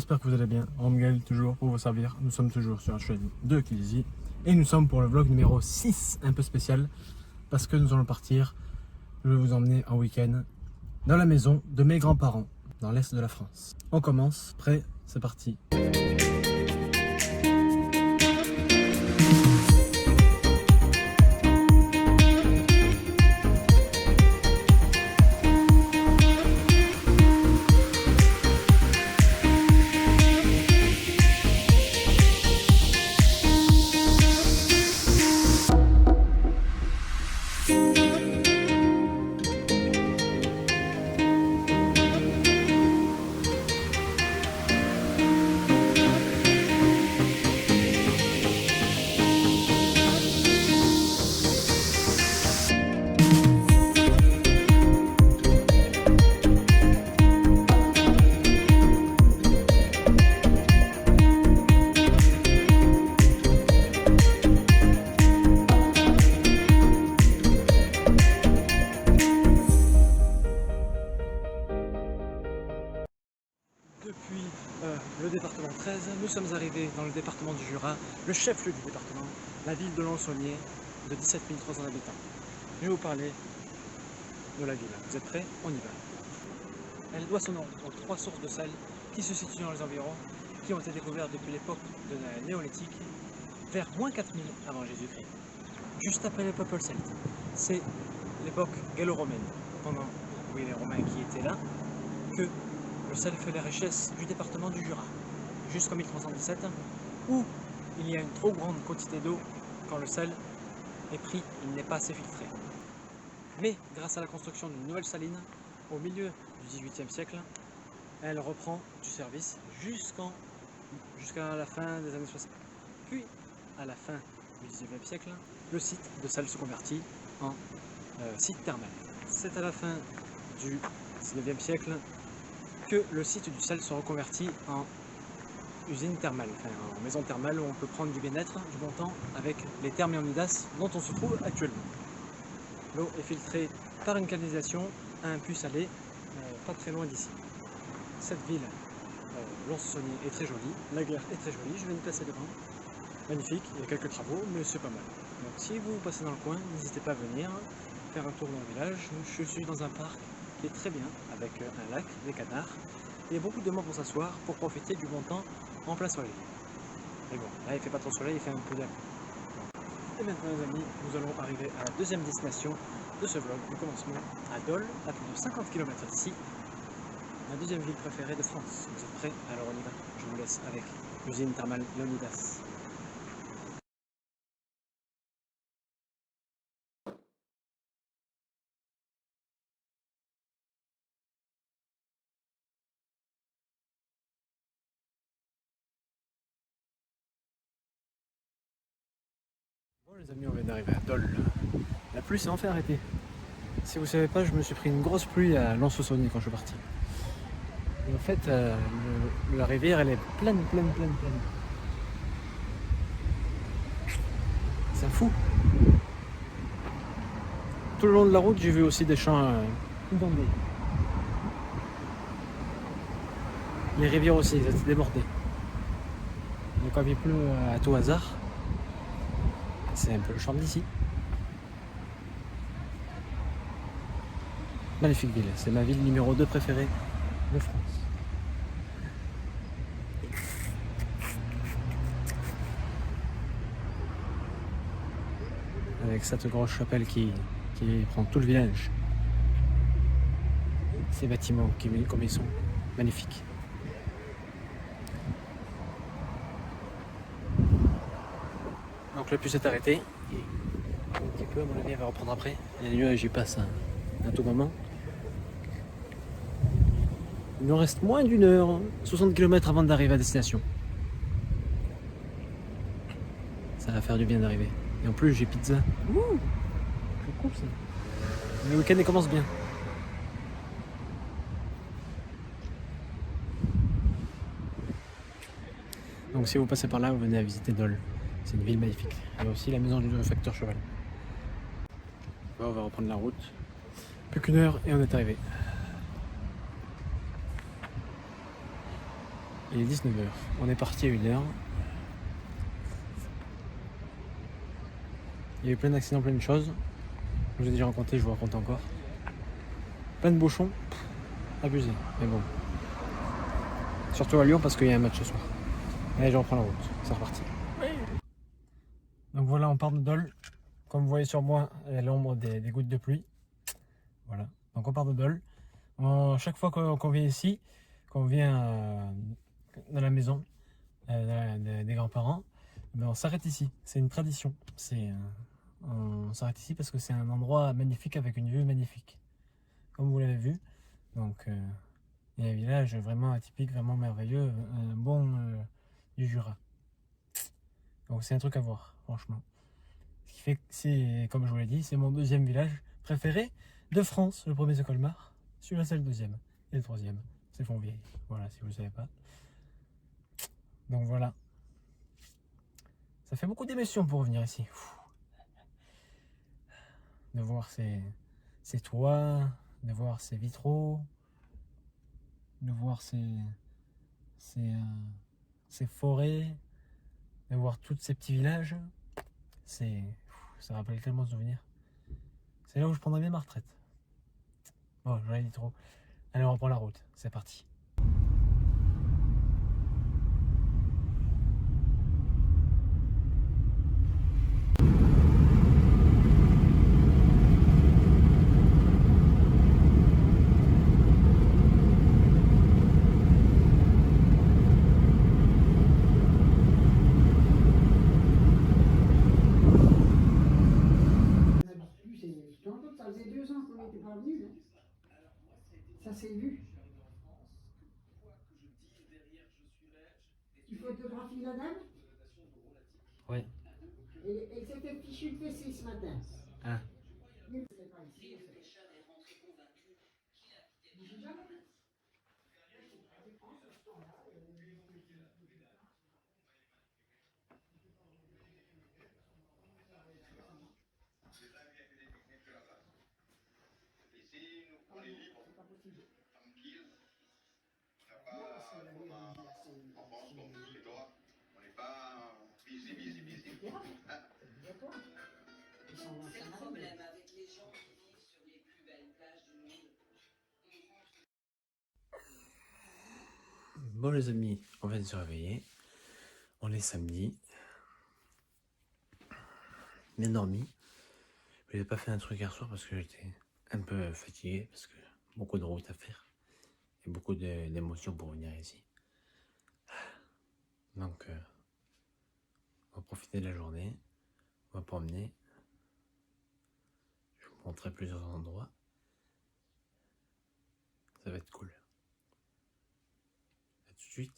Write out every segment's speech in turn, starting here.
j'espère que vous allez bien. Romgel toujours pour vous servir. Nous sommes toujours sur la chaîne de Kilzy et nous sommes pour le vlog numéro 6, un peu spécial parce que nous allons partir. Je vais vous emmener en week-end dans la maison de mes grands-parents dans l'est de la France. On commence, prêt, c'est parti. Depuis le département 13, nous sommes arrivés dans le département du Jura, le chef-lieu du département, la ville de Lons-Saunier, de 17 300 habitants. Je vais vous parler de la ville. Vous êtes prêts? On y va. Elle doit son nom aux 3 sources de sel qui se situent dans les environs, qui ont été découvertes depuis l'époque de la néolithique, vers moins 4000 avant Jésus-Christ. Juste après le peuple celte. C'est l'époque gallo-romaine, pendant les Romains qui étaient là, que le sel fait les richesses du département du Jura, jusqu'en 1317, où il y a une trop grande quantité d'eau. Quand le sel est pris, il n'est pas assez filtré. Mais grâce à la construction d'une nouvelle saline, au milieu du XVIIIe siècle, elle reprend du service jusqu'à la fin des années 60. Puis, à la fin du XIXe siècle, le site de sel se convertit en site thermal. C'est à la fin du XIXe siècle que le site du sel se reconvertit en usine thermale, enfin en maison thermale où on peut prendre du bien-être, du bon temps avec les thermes Leonidas dont on se trouve actuellement. L'eau est filtrée par une canalisation à un puits salé, pas très loin d'ici. Cette ville, Lons-Saunier, est très jolie, la gare est très jolie, je vais me placer devant. Magnifique, il y a quelques travaux, mais c'est pas mal. Donc si vous passez dans le coin, n'hésitez pas à venir faire un tour dans le village. Je suis dans un parc qui est très bien, avec un lac, des canards, et beaucoup de monde pour s'asseoir, pour profiter du bon temps en plein soleil. Mais bon, là il fait pas trop soleil, il fait un peu d'air. Et maintenant les amis, nous allons arriver à la deuxième destination de ce vlog, du commencement à Dole, à plus de 50 km d'ici, ma deuxième ville préférée de France. Vous êtes prêts? Alors on y va, je vous laisse avec l'usine thermale Leonidas. Bon les amis, on vient d'arriver à Dole. La pluie s'est enfin arrêtée. Si vous ne savez pas, je me suis pris une grosse pluie à Lons-Saunier quand je suis parti. Et en fait, la rivière, elle est pleine. C'est fou. Tout le long de la route, j'ai vu aussi des champs inondés. Les rivières aussi, elles étaient débordées. Mais comme il pleut à tout hasard, c'est un peu le charme d'ici. Magnifique ville, c'est ma ville numéro 2 préférée de France. Avec cette grosse chapelle qui prend tout le village. Ces bâtiments comme ils sont magnifiques. Donc le puits s'est arrêté. Un petit peu, à mon avis, elle va reprendre après. Il y a des nuages, j'y passe à tout moment. Il nous reste moins d'une heure, 60 km avant d'arriver à destination. Ça va faire du bien d'arriver. Et en plus, j'ai pizza. Ouh, c'est cool ça. Le week-end commence bien. Donc si vous passez par là, vous venez à visiter Dole. C'est une ville magnifique. Il y a aussi la maison du facteur cheval. Bon, on va reprendre la route. Plus qu'une heure et on est arrivé. Il est 19h. On est parti à 1h. Il y a eu plein d'accidents, plein de choses. Je vous ai déjà raconté, je vous raconte encore. Plein de bouchons. Abusé. Mais bon. Surtout à Lyon parce qu'il y a un match ce soir. Allez, je reprends la route. C'est reparti. Donc voilà, on part de Dole. Comme vous voyez sur moi, il y a l'ombre des gouttes de pluie. Voilà. Donc on part de Dole. Chaque fois qu'on vient ici, qu'on vient dans la maison des grands-parents, on s'arrête ici. C'est une tradition. On s'arrête ici parce que c'est un endroit magnifique avec une vue magnifique. Comme vous l'avez vu. Donc il y a un village vraiment atypique, vraiment merveilleux, un bon du Jura. Donc c'est un truc à voir, franchement. Ce qui fait que c'est, comme je vous l'ai dit, c'est mon deuxième village préféré de France. Le premier c'est Colmar, celui-là c'est le deuxième. Et le troisième, c'est Fontvieille. Voilà, si vous ne savez pas. Donc voilà. Ça fait beaucoup d'émotions pour revenir ici. De voir ces toits, de voir ces vitraux, de voir ces forêts, de voir tous ces petits villages. Ça rappelle tellement de souvenirs. C'est là où je prendrais bien ma retraite. Bon, j'en ai dit trop. Allez, on reprend la route. C'est parti. Ça faisait 2 ans qu'on n'était pas venu. Ça s'est vu. Tu photographies la dame? Oui. Elle s'était fichue de PC ce matin. Ah. On est libre, c'est pas possible. Tranquille. En France, comme vous chez toi, on n'est pas busy. C'est obligatoire. C'est le problème avec les gens qui vivent sur les plus belles plages du monde. Bon les amis, on vient de se réveiller. On est samedi. Bien dormi. Je n'ai pas fait un truc hier soir parce que j'étais un peu fatigué, parce que beaucoup de route à faire et beaucoup d'émotions pour venir ici. Donc on va profiter de la journée, on va promener. Je vous montrerai plusieurs endroits. Ça va être cool. À tout de suite.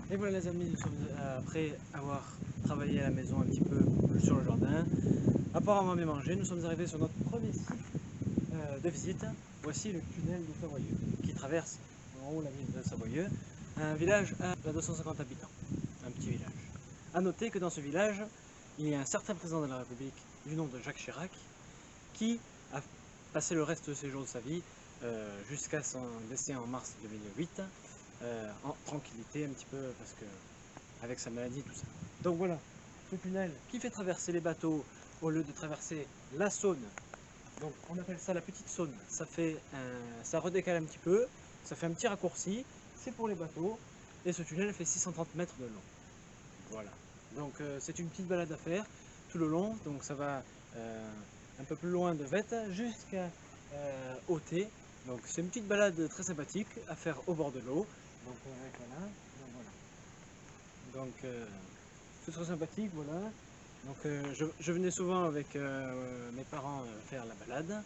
Et voilà les amis, nous sommes après avoir travaillé à la maison un petit peu sur le jardin. Après avoir bien mangé, nous sommes arrivés sur notre premier site de visite. Voici le tunnel de Savoyeux qui traverse en haut la ville de Savoyeux, un village à 250 habitants, un petit village. A noter que dans ce village, il y a un certain président de la République du nom de Jacques Chirac qui a passé le reste de ses jours de sa vie jusqu'à son décès en mars 2008 en tranquillité un petit peu parce que avec sa maladie tout ça. Donc voilà, ce tunnel qui fait traverser les bateaux au lieu de traverser la Saône. Donc on appelle ça la petite Saône. Ça redécale un petit peu, ça fait un petit raccourci, c'est pour les bateaux et ce tunnel fait 630 mètres de long. Voilà. Donc c'est une petite balade à faire tout le long. Donc ça va un peu plus loin de Vette jusqu'à Auté. Donc c'est une petite balade très sympathique à faire au bord de l'eau. Donc voilà. Donc c'est très sympathique, voilà. Donc je venais souvent avec mes parents faire la balade.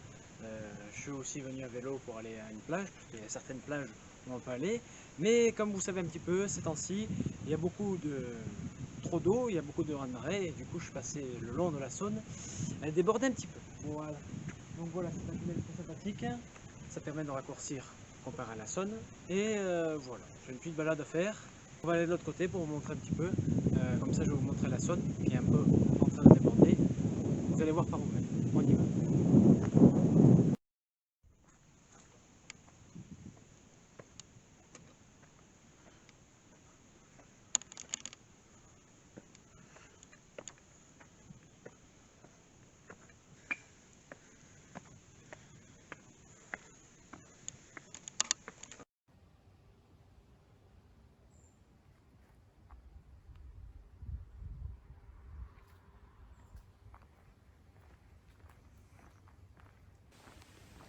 Je suis aussi venu à vélo pour aller à une plage, parce qu'il y a certaines plages où on peut aller. Mais comme vous savez un petit peu, ces temps-ci, il y a beaucoup de trop d'eau, il y a beaucoup de raz-de-marée, et du coup je suis passé le long de la Saône. Elle débordait un petit peu. Voilà. Donc voilà, c'est un tunnel très sympathique. Ça permet de raccourcir comparé à la Saône. Et voilà, j'ai une petite balade à faire. On va aller de l'autre côté pour vous montrer un petit peu. Comme ça, je vais vous montrer la Saône qui est un peu en train de déborder. Vous allez voir par vous-même. On y va.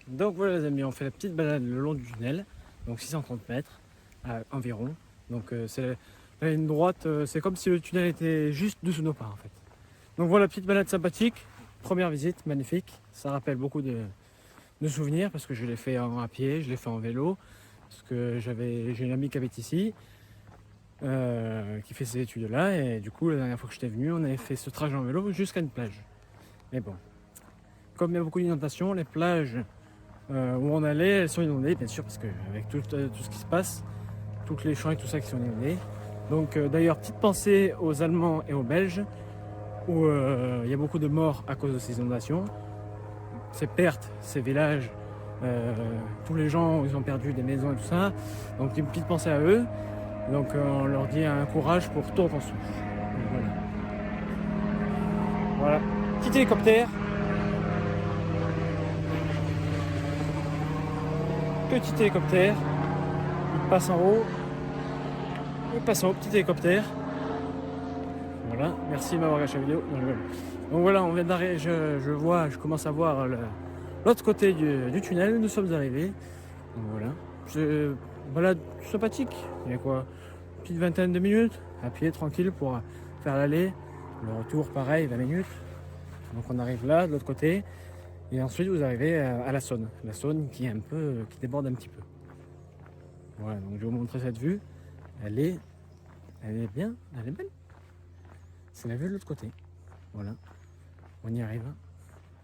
Donc voilà les amis, on fait la petite balade le long du tunnel, donc 630 mètres environ. Donc c'est la ligne droite, c'est comme si le tunnel était juste dessous nos pas en fait. Donc voilà, petite balade sympathique, première visite, magnifique. Ça rappelle beaucoup de souvenirs parce que je l'ai fait à pied, je l'ai fait en vélo, parce que j'ai une amie qui habite ici, qui fait ces études là, et du coup la dernière fois que j'étais venu, on avait fait ce trajet en vélo jusqu'à une plage. Mais bon, comme il y a beaucoup d'inondations, les plages où on allait, elles sont inondées, bien sûr, parce qu'avec tout ce qui se passe, toutes les champs et tout ça qui sont inondés. Donc d'ailleurs, petite pensée aux Allemands et aux Belges, où il y a beaucoup de morts à cause de ces inondations. Ces pertes, ces villages, tous les gens, ils ont perdu des maisons et tout ça. Donc une petite pensée à eux. Donc on leur dit un courage pour tout reconstruire. Donc, voilà. Voilà. Petit hélicoptère. Petit hélicoptère, il passe en haut, il passe en haut, petit hélicoptère. Voilà, merci de m'avoir regardé la vidéo. Donc voilà, on vient d'arriver, je commence à voir l'autre côté du tunnel, nous sommes arrivés. Donc voilà, balade sympathique, il y a quoi, une petite vingtaine de minutes, à pied, tranquille pour faire l'aller. Le retour, pareil, 20 minutes. Donc on arrive là, de l'autre côté. Et ensuite, vous arrivez à la Saône qui est qui déborde un petit peu. Voilà, donc je vais vous montrer cette vue. Elle est bien, elle est belle. C'est la vue de l'autre côté. Voilà, on y arrive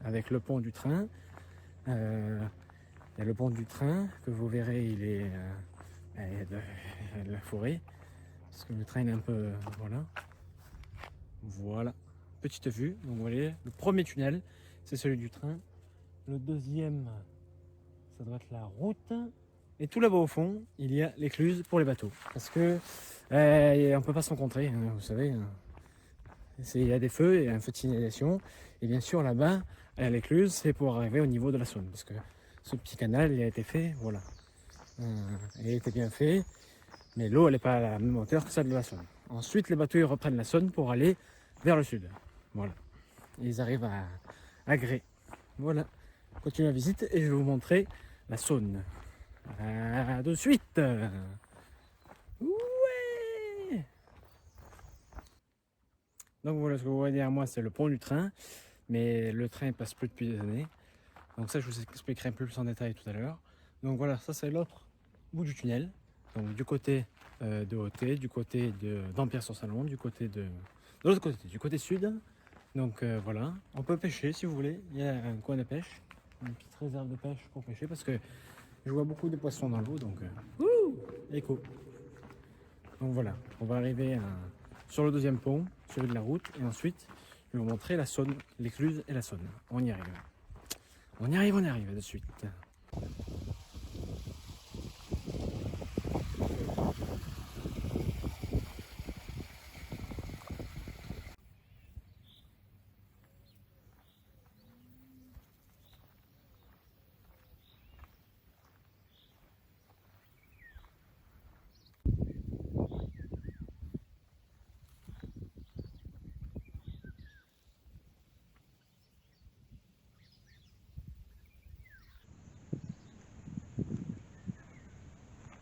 avec le pont du train. Il y a le pont du train que vous verrez, il est de la forêt parce que le train est un peu voilà. Petite vue. Donc vous voyez, le premier tunnel, c'est celui du train. Le deuxième, ça doit être la route. Et tout là-bas au fond, il y a l'écluse pour les bateaux. Parce que on ne peut pas se rencontrer, hein, vous savez. Il y a des feux, il y a un feu de signalisation. Et bien sûr, là-bas, à l'écluse, c'est pour arriver au niveau de la Saône. Parce que ce petit canal, il a été fait, voilà. Il a été bien fait, mais l'eau, elle n'est pas à la même hauteur que celle de la Saône. Ensuite, les bateaux ils reprennent la Saône pour aller vers le sud. Voilà. Et ils arrivent à Grès. Voilà. On continue la visite et je vais vous montrer la Saône. De suite. Ouais. Donc voilà, ce que vous voyez derrière moi, c'est le pont du train. Mais le train ne passe plus depuis des années. Donc ça, je vous expliquerai un peu plus en détail tout à l'heure. Donc voilà, ça c'est l'autre bout du tunnel. Donc du côté de Hauté, du côté d'Ampierre-sur-Salon, du côté de l'autre côté, du côté sud. Donc voilà, on peut pêcher si vous voulez. Il y a un coin de pêche, une petite réserve de pêche pour pêcher parce que je vois beaucoup de poissons dans l'eau. Donc écho. Donc voilà, on va arriver sur le deuxième pont, celui de la route, et ensuite je vais vous montrer la Saône, l'écluse et la Saône. On y arrive. On y arrive de suite.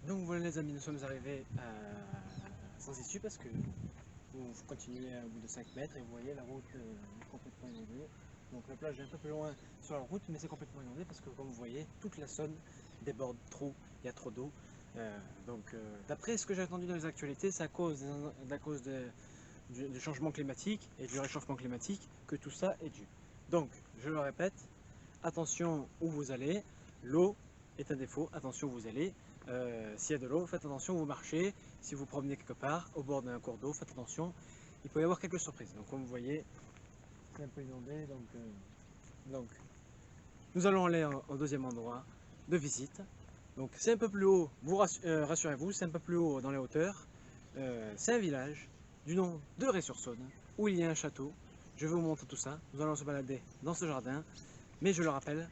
Donc voilà les amis, nous sommes arrivés sans issue parce que vous continuez au bout de 5 mètres et vous voyez la route est complètement inondée. Donc la plage est un peu plus loin sur la route, mais c'est complètement inondé parce que comme vous voyez, toute la Saône déborde trop, il y a trop d'eau. D'après ce que j'ai entendu dans les actualités, c'est à cause du changement climatique et du réchauffement climatique que tout ça est dû. Donc, je le répète, attention où vous allez, l'eau est un défaut, attention où vous allez. S'il y a de l'eau, faites attention où vous marchez. Si vous promenez quelque part, au bord d'un cours d'eau, faites attention. Il peut y avoir quelques surprises. Donc comme vous voyez, c'est un peu inondé. Donc nous allons aller au deuxième endroit de visite. Donc c'est un peu plus haut, rassurez-vous, c'est un peu plus haut dans les hauteurs. C'est un village du nom de Ré-sur-Saône, où il y a un château. Je vais vous montrer tout ça. Nous allons se balader dans ce jardin. Mais je le rappelle,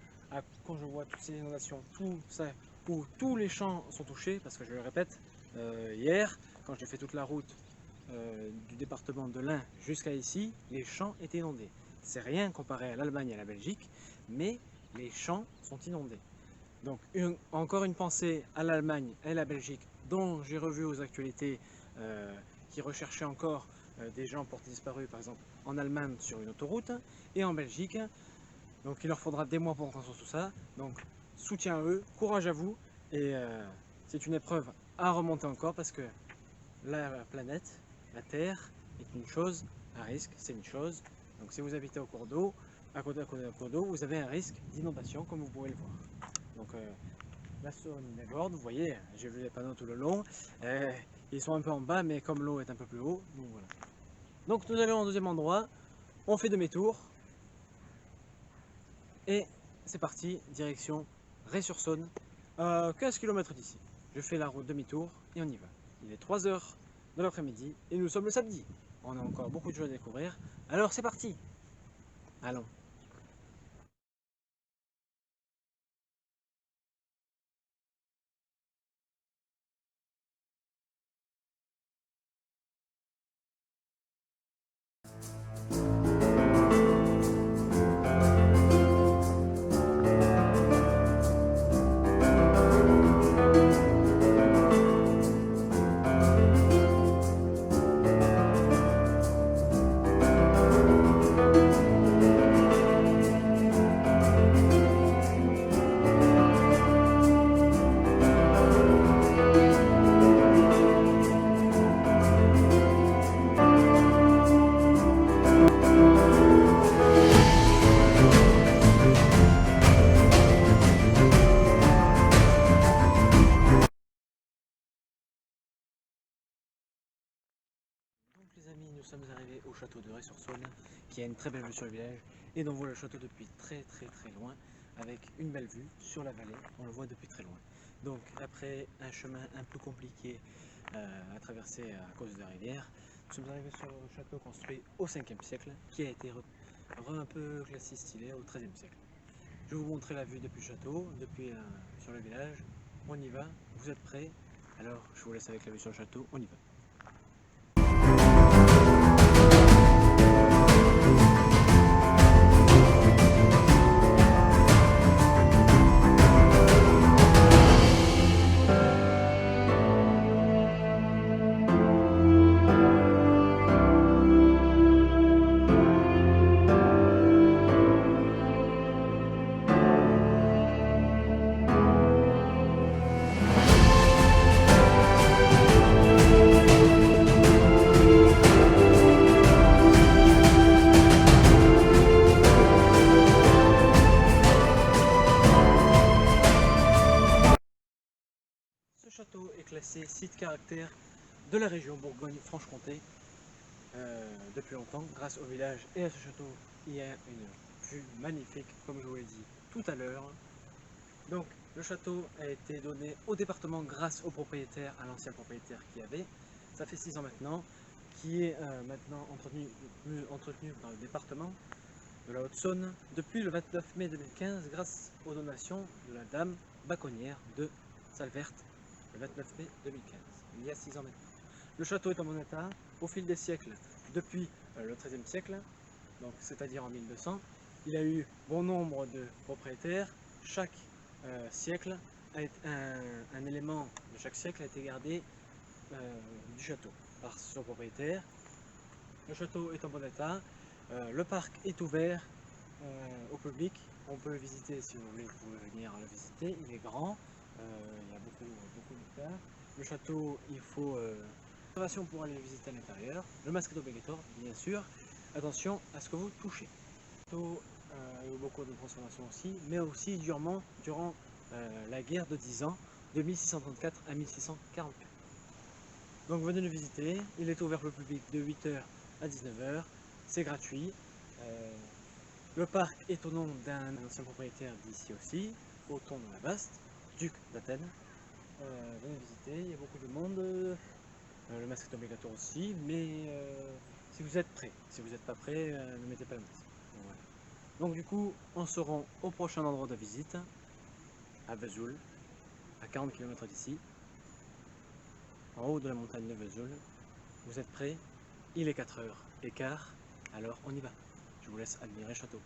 quand je vois toutes ces inondations, tout ça, où tous les champs sont touchés, parce que je le répète, hier, quand j'ai fait toute la route du département de l'Ain jusqu'à ici, les champs étaient inondés. C'est rien comparé à l'Allemagne et à la Belgique, mais les champs sont inondés. Donc encore une pensée à l'Allemagne et à la Belgique, dont j'ai revu aux actualités qui recherchaient encore des gens portés disparus, par exemple en Allemagne sur une autoroute, et en Belgique. Donc il leur faudra des mois pour construire tout ça. Donc soutien à eux, courage à vous. Et c'est une épreuve à remonter encore parce que la planète, la Terre, est une chose à risque, c'est une chose. Donc si vous habitez au cours d'eau, à côté d'un cours d'eau, vous avez un risque d'inondation comme vous pouvez le voir. Donc la Saône déborde, vous voyez, j'ai vu les panneaux tout le long. Ils sont un peu en bas, mais comme l'eau est un peu plus haut, donc voilà. Donc nous allons au deuxième endroit, on fait demi-tour. Et c'est parti, direction Ré-sur-Saône, 15 km d'ici. Je fais la route demi-tour et on y va. Il est 3 h de l'après-midi et nous sommes le samedi. On a encore beaucoup de choses à découvrir. Alors c'est parti. Allons. Les amis, nous sommes arrivés au château de Ré-sur-Saône, qui a une très belle vue sur le village, et on voit le château depuis très loin, avec une belle vue sur la vallée, on le voit depuis très loin. Donc après un chemin un peu compliqué à traverser à cause de la rivière, nous sommes arrivés sur le château construit au 5e siècle, qui a été un peu classé stylé au 13e siècle. Je vais vous montrer la vue depuis le château, depuis sur le village. On y va, vous êtes prêts? Alors je vous laisse avec la vue sur le château, on y va. Ce château est classé site caractère de la région Bourgogne-Franche-Comté depuis longtemps. Grâce au village et à ce château, il y a une vue magnifique, comme je vous l'ai dit tout à l'heure. Donc le château a été donné au département grâce au propriétaire, à l'ancien propriétaire qui avait. Ça fait 6 ans maintenant, qui est maintenant entretenu dans le département de la Haute-Saône depuis le 29 mai 2015 grâce aux donations de la dame Baconnière de Salverte le 29 mai 2015, il y a 6 ans maintenant. Le château est en bon état au fil des siècles, depuis le XIIIe siècle, donc c'est-à-dire en 1200. Il a eu bon nombre de propriétaires. Chaque siècle, un élément de chaque siècle a été gardé du château par son propriétaire. Le château est en bon état. Le parc est ouvert au public. On peut le visiter si vous voulez, vous pouvez venir le visiter. Il est grand, il y a beaucoup d'hectares. Le château, il faut réservation pour aller le visiter à l'intérieur. Le masque est obligatoire, bien sûr. Attention à ce que vous touchez. Le château a eu beaucoup de transformations aussi, mais aussi durant la guerre de 10 ans, de 1634 à 1644. Donc venez le visiter, il est ouvert au public de 8h à 19h, c'est gratuit. Le parc est au nom d'un ancien propriétaire d'ici aussi, Othon de la Baste, duc d'Athènes. Venez visiter, il y a beaucoup de monde, le masque est obligatoire aussi, mais si vous êtes prêt, si vous n'êtes pas prêt, ne mettez pas le masque. Voilà. Donc du coup, on se rend au prochain endroit de visite, à Vesoul, à 40 km d'ici, en haut de la montagne de Vesoul. Vous êtes prêts? Il est 4h15, alors on y va. Je vous laisse admirer le château.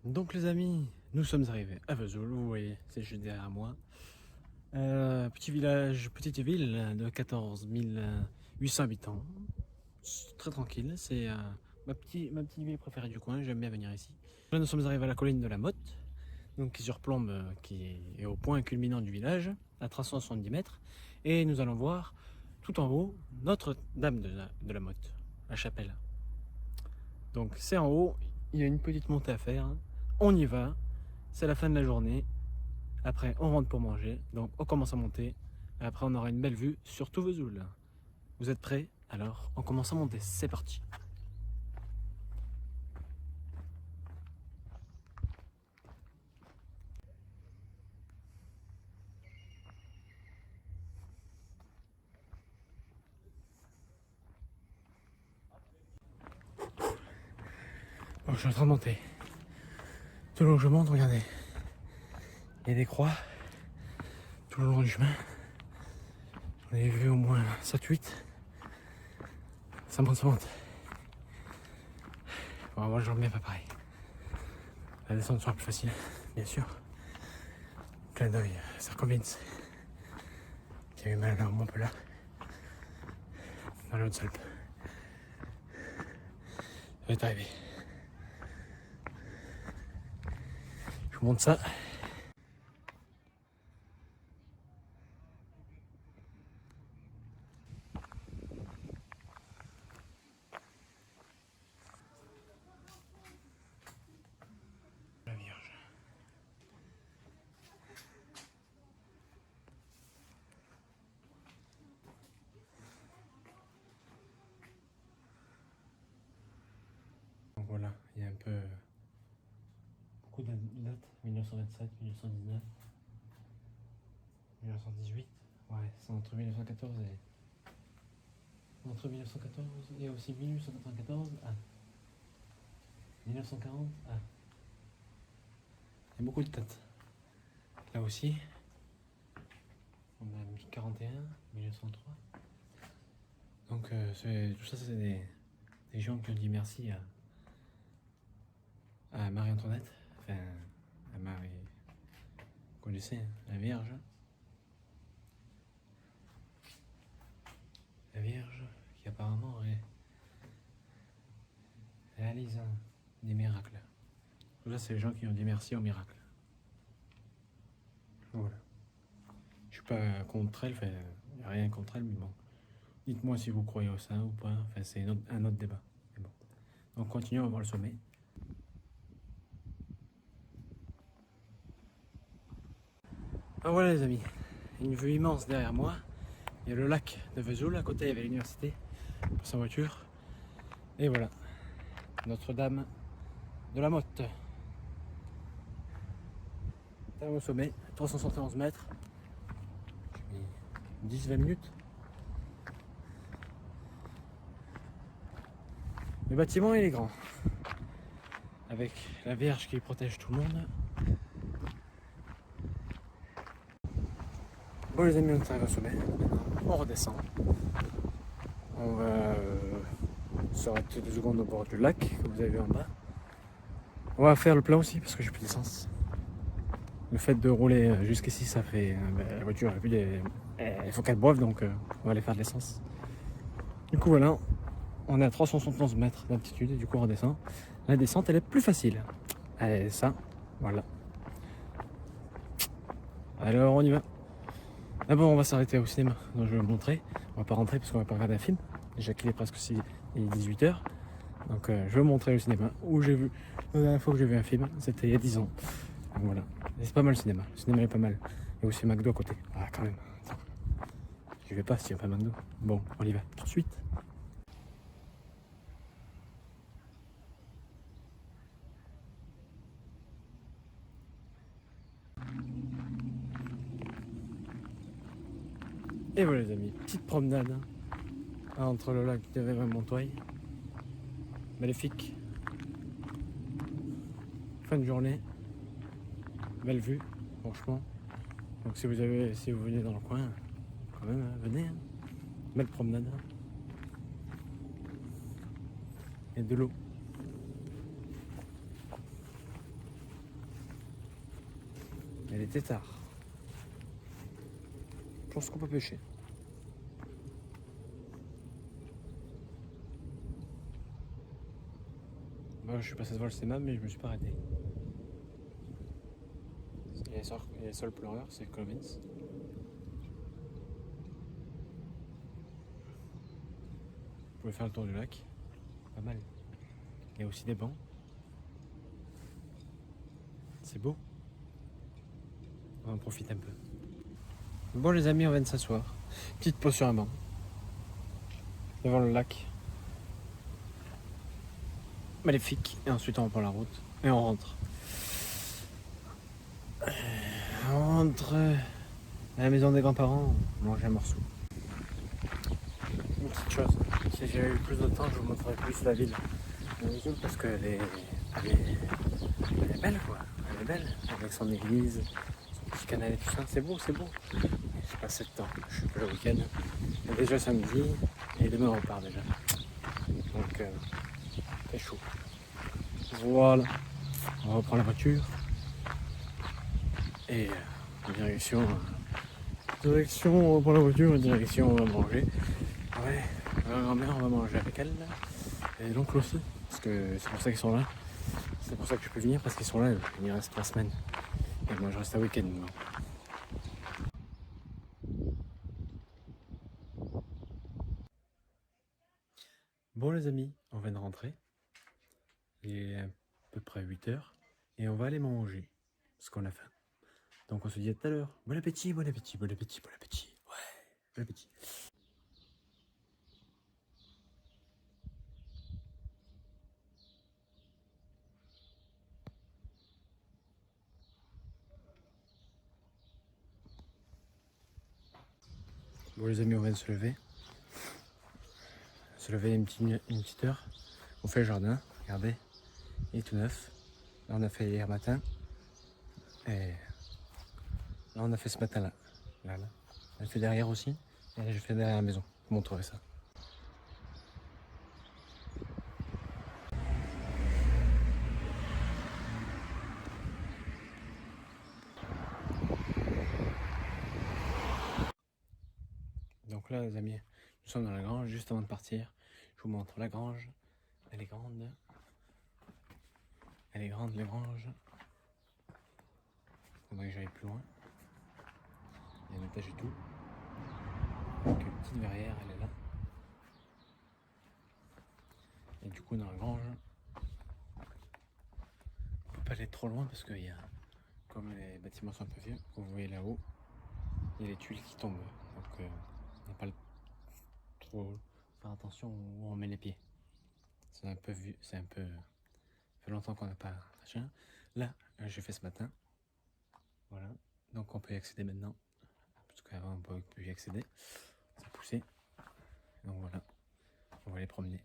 Donc les amis, nous sommes arrivés à Vesoul, vous voyez, c'est juste derrière moi. Petit village, petite ville de 14 800 habitants. Très tranquille, c'est ma petite ville préférée du coin, j'aime bien venir ici. Là nous sommes arrivés à la colline de la Motte, donc qui surplombe, qui est au point culminant du village, à 370 mètres. Et nous allons voir tout en haut Notre-Dame de la Motte, la chapelle. Donc c'est en haut, il y a une petite montée à faire. On y va, c'est la fin de la journée. Après, on rentre pour manger, donc on commence à monter. Et après, on aura une belle vue sur tout Vesoul. Vous êtes prêts? Alors, on commence à monter. C'est parti. Bon, je suis en train de monter. Tout le long que je monte, regardez. Il y a des croix tout le long du chemin. J'en ai vu au moins 7-8. Ça monte, ça monte. Bon, moi je remets pas pareil. La descente sera plus facile, bien sûr. Clin d'œil, Sarkovins, qui a eu mal à Montpellier, dans les Hautes-Alpes. Ça va être arrivé. Je vous montre ça. La Vierge. Donc voilà, il y a un peu beaucoup de dates, 1927, 1919, 1918, ouais, c'est entre 1914 et aussi 1894 à 1940 à... Il y a beaucoup de dates. Là aussi, on a 1041, 1903, Donc tout ça, c'est des gens qui ont dit merci à Marie-Antoinette, enfin à Marie, vous connaissez, hein, la Vierge. La Vierge qui apparemment réalise des miracles. Tout ça, c'est les gens qui ont dit merci au miracle. Voilà. Je suis pas contre elle, enfin, il n'y a rien contre elle, mais bon. Dites-moi si vous croyez au ça ou pas, enfin, c'est un autre débat. Mais bon. Donc continuons à voir le sommet. Ah voilà les amis, une vue immense derrière moi. Il y a le lac de Vesoul, à côté il y avait l'université pour sa voiture. Et voilà, Notre-Dame de la Motte. Au sommet, 371 mètres. J'ai mis 10-20 minutes. Le bâtiment il est grand, avec la Vierge qui protège tout le monde. Bon les amis, on arrive au sommet. Maintenant, on redescend. On va s'arrêter 2 secondes au bord du lac, que vous avez vu en bas. On va faire le plein aussi, parce que j'ai plus d'essence. Le fait de rouler jusqu'ici, ça fait... la voiture, il faut qu'elle boive, donc on va aller faire de l'essence. Du coup, voilà, on est à 371 mètres d'altitude, et du coup, on redescend. La descente, elle est plus facile. Allez, ça, voilà. Alors, on y va. D'abord, on va s'arrêter au cinéma, donc je vais vous montrer. On va pas rentrer, parce qu'on va pas regarder un film. Déjà qu'il est presque 18h. Donc, je vais vous montrer le cinéma, où j'ai vu... La dernière fois que j'ai vu un film, c'était il y a 10 ans. Donc voilà, c'est pas mal le cinéma est pas mal. Il y a aussi McDo à côté. Ah quand même, attends. Je vais pas s'il n'y a pas McDo. Bon, on y va tout de suite. Et voilà les amis, petite promenade entre le lac de Montoy. Magnifique. Fin de journée. Belle vue, franchement. Donc si vous venez dans le coin, quand même, venez. Belle promenade. Et de l'eau. Elle était tard. Je pense qu'on peut pêcher. Moi, je suis passé devant le cinéma, mais je me suis pas arrêté. Il y a le seul pleureur, c'est Collins. Vous pouvez faire le tour du lac. Pas mal. Il y a aussi des bancs. C'est beau. On en profite un peu. Bon les amis, on vient de s'asseoir. Petite pause sur un banc. Devant le lac. Magnifique. Et ensuite on reprend la route. Et on rentre. On rentre à la maison des grands-parents. On mange un morceau. Une petite chose. Si j'avais eu plus de temps, je vous montrerais plus la ville de Vesoul parce qu'elle est belle quoi. Elle est belle. Avec son église, son petit canal et tout ça. C'est beau, c'est beau. J'ai pas assez de temps. Je suis que le week-end. Il est déjà samedi et demain on repart déjà. Donc c'est chaud. Voilà. On reprend la voiture. Et direction, on reprend la voiture et direction, on va manger. Ouais, ma grand-mère, on va manger avec elle. Et l'oncle aussi, parce que c'est pour ça qu'ils sont là. C'est pour ça que je peux venir, parce qu'ils sont là, il reste 3 semaines. Et moi je reste un week-end. Bon les amis, on vient de rentrer. Il est à peu près 8h. Et on va aller manger, parce qu'on a faim. Donc on se dit à tout à l'heure. Bon appétit, bon appétit, bon appétit, bon appétit. Ouais, bon appétit. Bon les amis, on vient de se lever. Une petite heure. On fait le jardin, regardez. Il est tout neuf. Là on a fait hier matin. Et là on a fait ce matin là. On a fait derrière aussi. Et là j'ai fait derrière la maison. Je vous montrerai ça. Donc là les amis, nous sommes dans la grange. Juste avant de partir, je vous montre la grange. Elle est grande. Elle est grande la grange. Faudrait que j'aille plus loin. Il y a un étage et tout. Donc une petite verrière, elle est là. Et du coup dans la grange, on peut pas aller trop loin parce qu'il y a, comme les bâtiments sont un peu vieux, vous voyez là-haut, il y a les tuiles qui tombent. Donc on n'a pas trop faire attention où on met les pieds. C'est un peu vu, c'est un peu. Ça fait longtemps qu'on n'a pas machin. Là, j'ai fait ce matin. Voilà. Donc on peut y accéder maintenant. Parce qu'avant on ne pouvait plus y accéder. Ça poussait. Donc voilà. On va aller promener.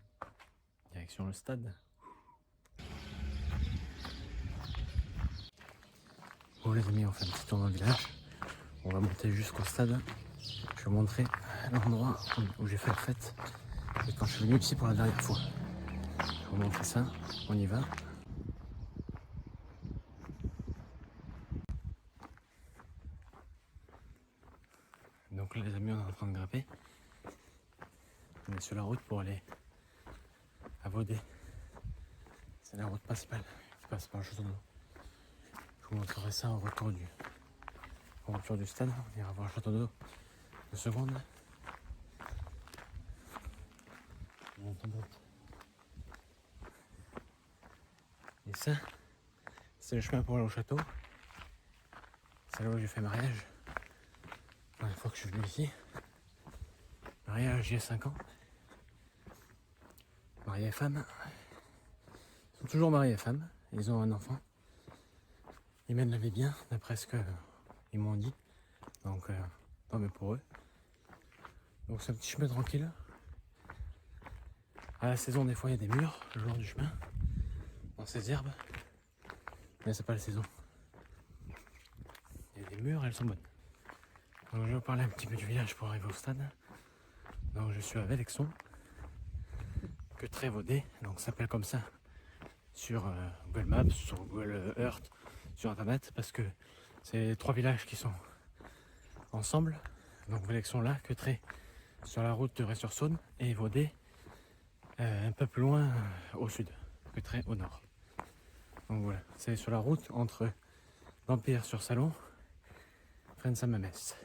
Direction le stade. Bon les amis, on fait un petit tour dans le village. On va monter jusqu'au stade. Je vais vous montrer l'endroit où j'ai fait la fête. Et quand je suis venu ici pour la dernière fois. Je vais vous montrer ça. On y va. Donc là les amis, on est en train de grimper. On est sur la route pour aller à Vaudé. C'est la route principale qui passe par le château d'eau. Je vous montrerai ça au retour du stade. On ira voir le château d'eau 2 secondes. Et ça, c'est le chemin pour aller au château. C'est là où j'ai fait mariage. La première fois que je suis venu ici. Mariage il y a 5 ans. Marié et femme. Ils sont toujours mariés et femme. Ils ont un enfant. Ils mènent la vie bien, d'après ce qu'ils m'ont dit. Donc, tant mieux pour eux. Donc c'est un petit chemin tranquille. À la saison, des fois, il y a des murs le long du chemin. Dans ces herbes. Mais c'est pas la saison. Il y a des murs, elles sont bonnes. Donc je vais vous parler un petit peu du village pour arriver au stade. Donc je suis à Velexon. Que Trévaudé. Donc ça s'appelle comme ça sur Google Maps, sur Google Earth, sur Internet. Parce que c'est 3 villages qui sont ensemble. Donc Velexon là, que Tré sur la route de Ré-sur-Saône et Vaudé un peu plus loin au sud, que Tré au nord. Donc voilà, c'est sur la route entre Dampierre-sur-Salon, Fresnes-Saint-Mamès.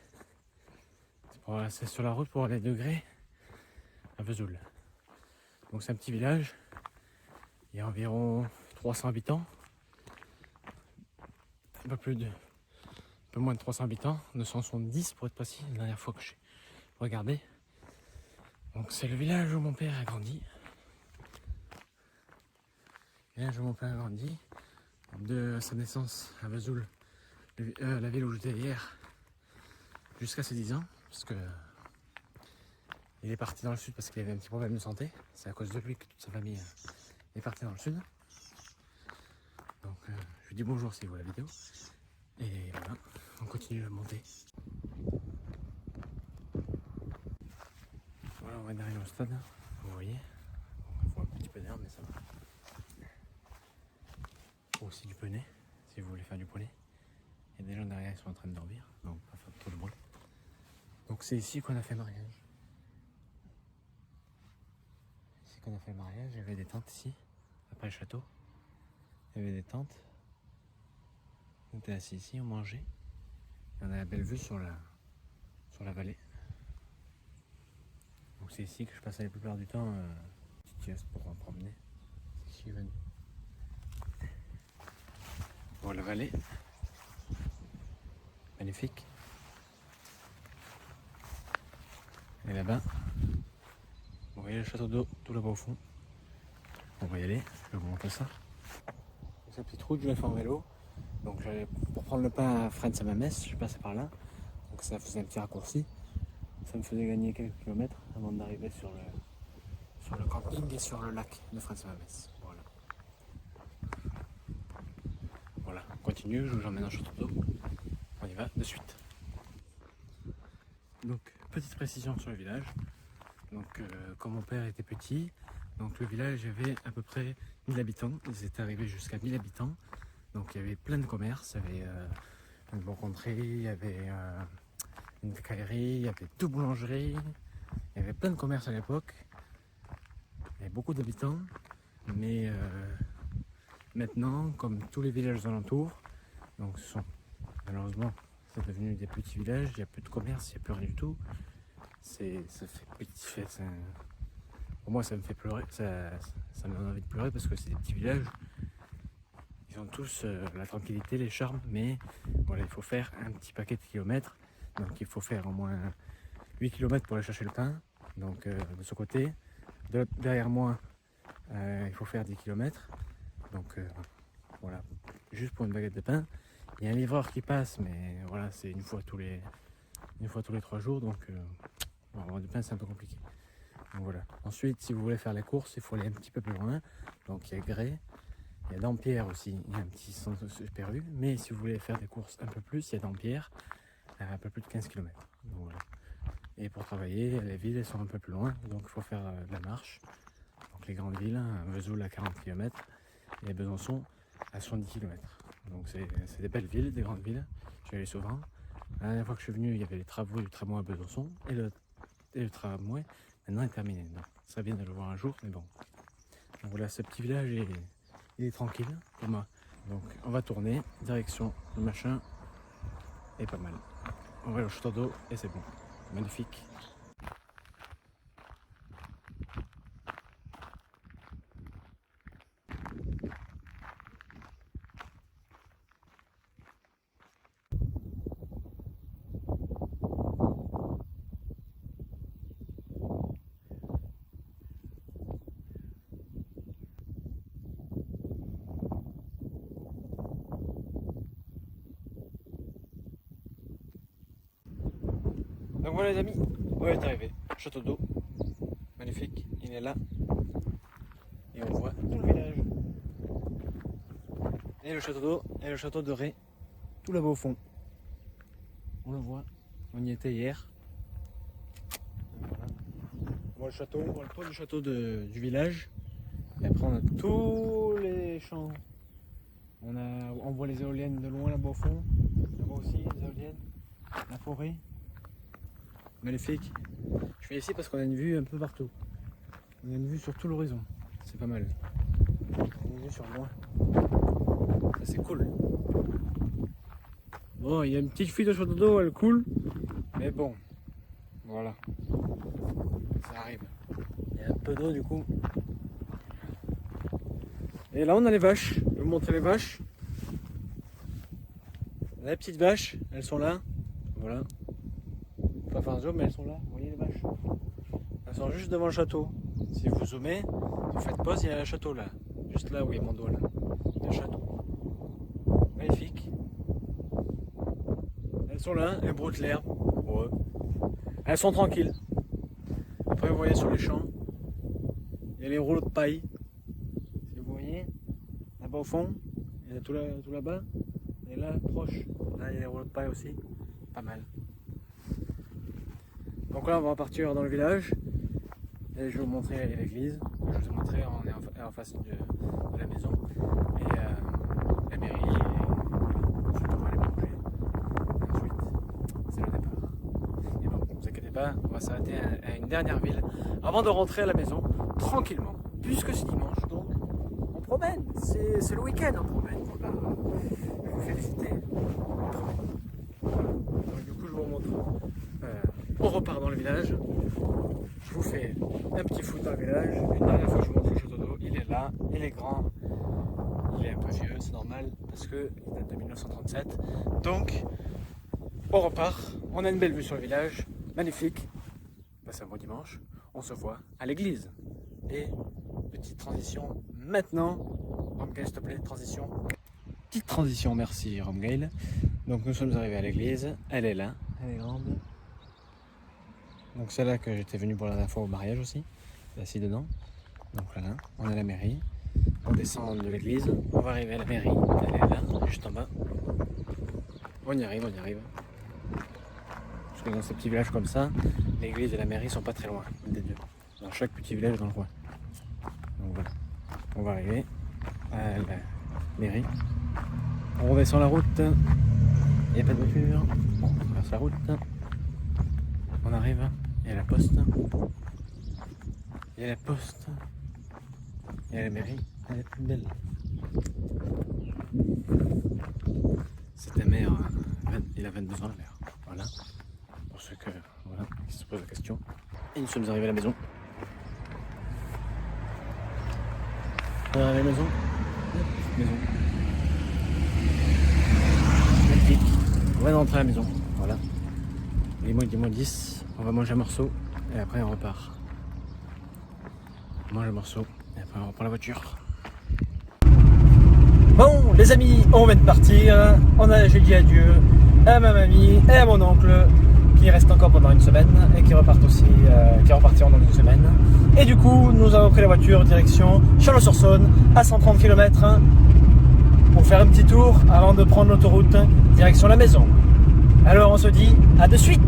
C'est sur la route pour aller de Grès à Vesoul. Donc c'est un petit village, il y a environ 300 habitants, un peu moins de 300 habitants, 270 pour être précis, la dernière fois que j'ai regardé. Donc c'est le village où mon père a grandi. De sa naissance à Vesoul, la ville où j'étais hier, jusqu'à ses 10 ans, parce que il est parti dans le sud parce qu'il avait un petit problème de santé. C'est à cause de lui que toute sa famille est partie dans le sud. Donc je lui dis bonjour s'il voit la vidéo. Et voilà, on continue à monter. Voilà, on va derrière au stade, vous voyez. Il faut un petit peu d'air, mais ça va. Il faut aussi du poney, si vous voulez faire du poney. Il y a des gens derrière qui sont en train de dormir, donc pas faire trop de bruit. Donc c'est ici qu'on a fait mariage. Ici qu'on a fait le mariage, il y avait des tentes ici, après le château. Il y avait des tentes. On était assis ici, on mangeait. Et on a la belle vue sur la vallée. Donc c'est ici que je passais la plupart du temps petite sieste pour en promener. C'est ici que je suis venu. Bon, la vallée. Magnifique. Et là-bas, vous voyez le château d'eau tout là-bas au fond. On va y aller, je vais vous montrer ça. C'est une petite route, je l'ai fait en vélo. Donc pour prendre le pain à Fresnes-Saint-Mamès, je suis passé par là. Donc ça faisait un petit raccourci. Ça me faisait gagner quelques kilomètres avant d'arriver sur le camping et sur le lac de Fresnes-Saint-Mamès. Voilà. Voilà, on continue, je vous emmène en château d'eau. On y va de suite. Donc, petite précision sur le village. Donc, quand mon père était petit, donc le village avait à peu près 1000 habitants. Ils étaient arrivés jusqu'à 1000 habitants. Donc, il y avait plein de commerces. Il y avait une boulangerie, il y avait une caillerie, il y avait 2 boulangeries. Il y avait plein de commerces à l'époque, il y avait beaucoup d'habitants, mais maintenant, comme tous les villages alentours, donc malheureusement, c'est devenu des petits villages, il n'y a plus de commerce, il n'y a plus rien du tout. Pour moi, ça me fait pleurer, ça me donne envie de pleurer parce que c'est des petits villages. Ils ont tous la tranquillité, les charmes, mais voilà, il faut faire un petit paquet de kilomètres. Donc il faut faire au moins 8 km pour aller chercher le pain. Donc de ce côté, derrière moi, il faut faire 10 km. Donc voilà, juste pour une baguette de pain. Il y a un livreur qui passe, mais voilà, c'est une fois tous les 3 jours. Donc pour avoir du pain, c'est un peu compliqué. Donc voilà. Ensuite, si vous voulez faire les courses, il faut aller un petit peu plus loin. Donc il y a Grès. Il y a Dampierre aussi, il y a un petit centre Super U, mais si vous voulez faire des courses un peu plus, il y a Dampierre, à un peu plus de 15 km. Donc, voilà. Et pour travailler, les villes elles sont un peu plus loin, donc il faut faire de la marche. Donc les grandes villes, Vesoul à 40 km et Besançon à 70 km. Donc c'est des belles villes, des grandes villes, je vais aller souvent. La dernière fois que je suis venu, il y avait les travaux du tramway à Besançon, et le tramway maintenant est terminé. Donc ça serait bien de le voir un jour, mais bon. Donc voilà, ce petit village il est tranquille pour moi. Donc on va tourner, direction le machin, et pas mal. On va au château d'eau et c'est bon. Magnifique. Donc voilà les amis, on est arrivé. Château d'eau, magnifique, il est là. Et on voit tout le village. Et le château d'eau et le château de Ré, tout là-bas au fond. On le voit, on y était hier. Voilà. On voit le château, on voit le toit du château du village. Et après on a tous les champs. On voit les éoliennes de loin là-bas au fond. Là-bas aussi les éoliennes, la forêt. Magnifique. Je viens ici parce qu'on a une vue un peu partout. On a une vue sur tout l'horizon. C'est pas mal. On a une vue sur loin. Ça c'est cool. Bon, il y a une petite fuite au château d'eau, elle coule. Mais bon, voilà. Ça arrive. Il y a un peu d'eau du coup. Et là on a les vaches. Je vais vous montrer les vaches. Les petites vaches, elles sont là. Voilà. Pas faire un zoom, mais elles sont là. Vous voyez les vaches? Elles sont juste devant le château. Si vous zoomez, vous faites pause, il y a le château là. Juste là où il y a mon doigt là. Il y a le château. Magnifique. Elles sont là, elles broutent l'herbe. Ouais. Elles sont tranquilles. Après vous voyez sur les champs, il y a les rouleaux de paille. Si vous voyez, là-bas au fond, il y a tout là-bas. Et là, proche, là il y a les rouleaux de paille aussi. Pas mal. Donc là on va repartir dans le village et je vais vous montrer l'église. Je vais vous montrer, on est en face de la maison et la mairie et ensuite on va aller manger. Et ensuite c'est le départ. Et bon, ne vous inquiétez pas, on va s'arrêter à une dernière ville avant de rentrer à la maison tranquillement. Puisque c'est dimanche, donc on promène, c'est le week-end, on promène. Voilà. Je vous félicite. On promène. Voilà. Donc, du coup je vous montre. On repart dans le village, je vous fais un petit foot dans le village. Une dernière fois je vous montre le château d'eau, il est là, il est grand, il est un peu vieux, c'est normal parce qu'il date de 1937. Donc on repart, on a une belle vue sur le village, magnifique. C'est un beau dimanche, on se voit à l'église. Et petite transition maintenant, Romgail s'il te plaît, transition. Petite transition, merci Romgail. Donc nous sommes arrivés à l'église, elle est là, elle est grande. Donc c'est là que j'étais venu pour la dernière fois au mariage aussi, assis dedans. Donc voilà, on est à la mairie, on descend de l'église, on va arriver à la mairie, elle est là, juste en bas. On y arrive, on y arrive. Parce que dans ces petits villages comme ça, l'église et la mairie sont pas très loin des deux. Dans chaque petit village dans le coin. Donc voilà, on va arriver à la mairie. On redescend la route, il n'y a pas de voiture, on traverse la route. On arrive Il y a la poste. Il y a la poste. Il y a la mairie. Elle est plus belle. C'est ta mère. Il a 22 ans, la mère. Voilà. Pour ceux qui se posent la question. Et nous sommes arrivés à la maison. On est arrivé à la maison. Maison. Magnifique. On va rentrer à la maison. Voilà. Il est moins 10. On va manger un morceau. Et après on repart. On mange un morceau. Et après on reprend la voiture. Bon les amis, on vient de partir. J'ai dit adieu à ma mamie et à mon oncle qui restent encore pendant une semaine et qui repartiront dans une semaine. Et du coup, nous avons pris la voiture direction Chalon-sur-Saône à 130 km pour faire un petit tour avant de prendre l'autoroute direction la maison. Alors on se dit à de suite.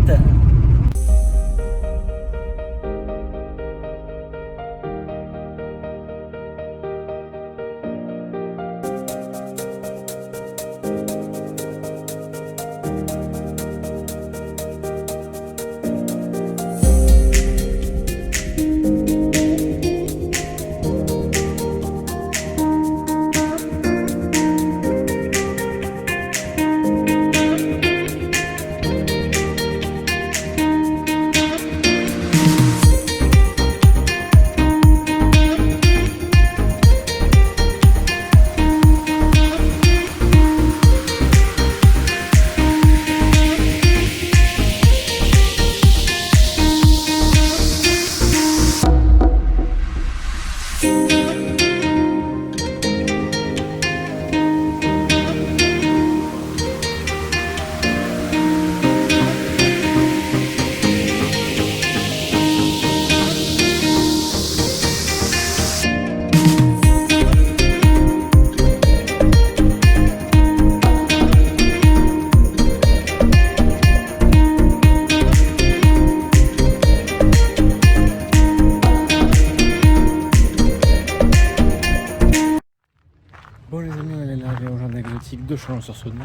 Bon les amis, on est arrivé au jardin exotique de Chalon-sur-Saône.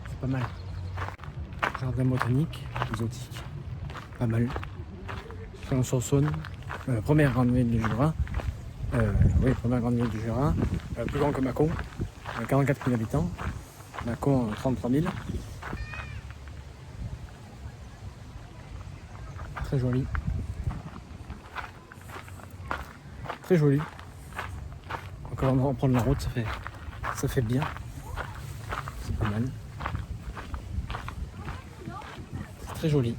C'est pas mal. Jardin botanique, exotique. Pas mal. Chalon-sur-Saône, première grande ville du Jura. Oui, première grande ville du Jura. Plus grand que Mâcon, 44 000 habitants. Mâcon, 33 000. Très joli. Très joli. Donc avant de reprendre la route, ça fait bien. C'est pas mal. C'est très joli.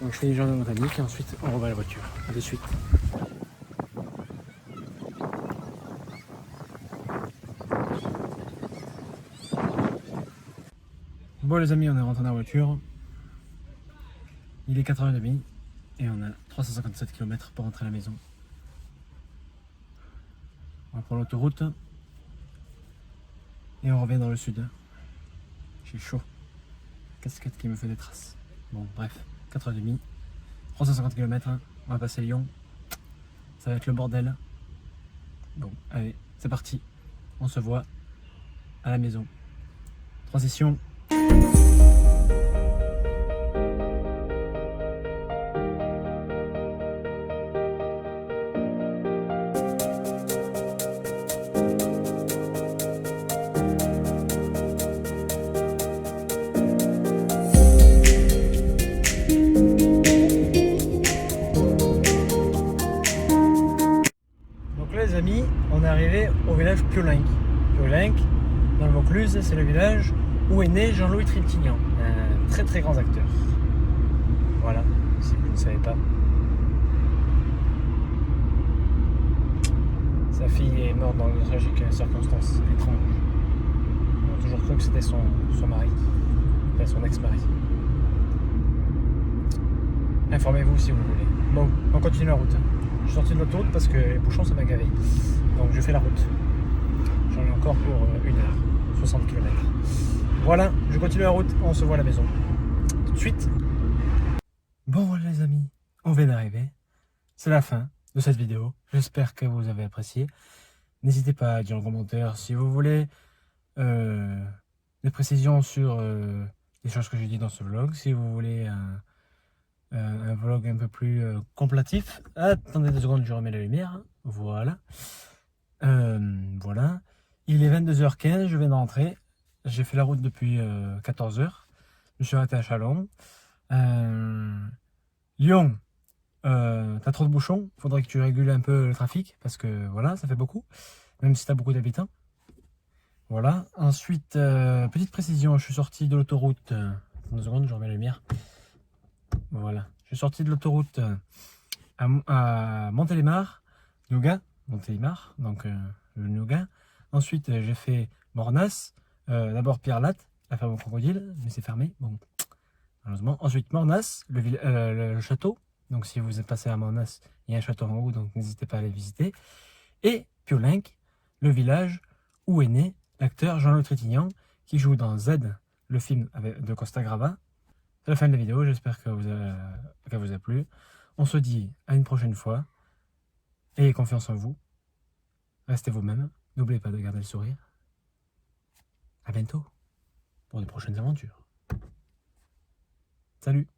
Donc je fais les jardins botaniques et ensuite on revoit la voiture. A de suite. Bon les amis, on est rentré dans la voiture. Il est 4h30 et on a 357 km pour rentrer à la maison. On va prendre l'autoroute et on revient dans le sud. J'ai chaud. Casquette qui me fait des traces. Bon bref, 4h30, 350 km, on va passer Lyon. Ça va être le bordel. Bon, allez, c'est parti. On se voit à la maison. Transition. Les amis, on est arrivé au village Piolinck. Piolinck, dans le Vaucluse, c'est le village où est né Jean-Louis Trintignant, un très très grand acteur. Voilà, si vous ne savez pas. Sa fille est morte dans une tragique circonstance étrange. On a toujours cru que c'était son mari, enfin son ex-mari. Informez-vous si vous voulez. Bon, on continue la route. Je suis sorti de l'autoroute parce que les bouchons ça m'a gavé. Donc je fais la route. J'en ai encore pour 1 heure, 60 km. Voilà, je continue la route, on se voit à la maison. Tout de suite. Bon voilà les amis, on vient d'arriver. C'est la fin de cette vidéo. J'espère que vous avez apprécié. N'hésitez pas à dire en commentaire si vous voulez des précisions sur les choses que j'ai dit dans ce vlog. Si vous voulez un vlog un peu plus complatif, attendez 2 secondes, je remets la lumière. Voilà. Voilà. Il est 22h15, je viens de rentrer. J'ai fait la route depuis 14h. Je suis arrêté à Chalon. Lyon, t'as trop de bouchons. Faudrait que tu régules un peu le trafic parce que voilà, ça fait beaucoup. Même si t'as beaucoup d'habitants. Voilà. Ensuite, petite précision, je suis sorti de l'autoroute. 2 secondes, je remets la lumière. Voilà. Je suis sorti de l'autoroute à Montélimar, Nougat, Montélimar, donc le Nougat. Ensuite, j'ai fait Mornas, d'abord Pierre-Latte, la ferme au crocodile, mais c'est fermé, bon, malheureusement. Ensuite, Mornas, le château. Donc, si vous êtes passé à Mornas, il y a un château en haut, donc n'hésitez pas à aller visiter. Et Piolenc, le village où est né l'acteur Jean-Louis Trintignant, qui joue dans Z, le film de Costa Grava. C'est la fin de la vidéo, j'espère qu'elle vous a plu. On se dit à une prochaine fois. Ayez confiance en vous. Restez vous-même. N'oubliez pas de garder le sourire. À bientôt pour de prochaines aventures. Salut!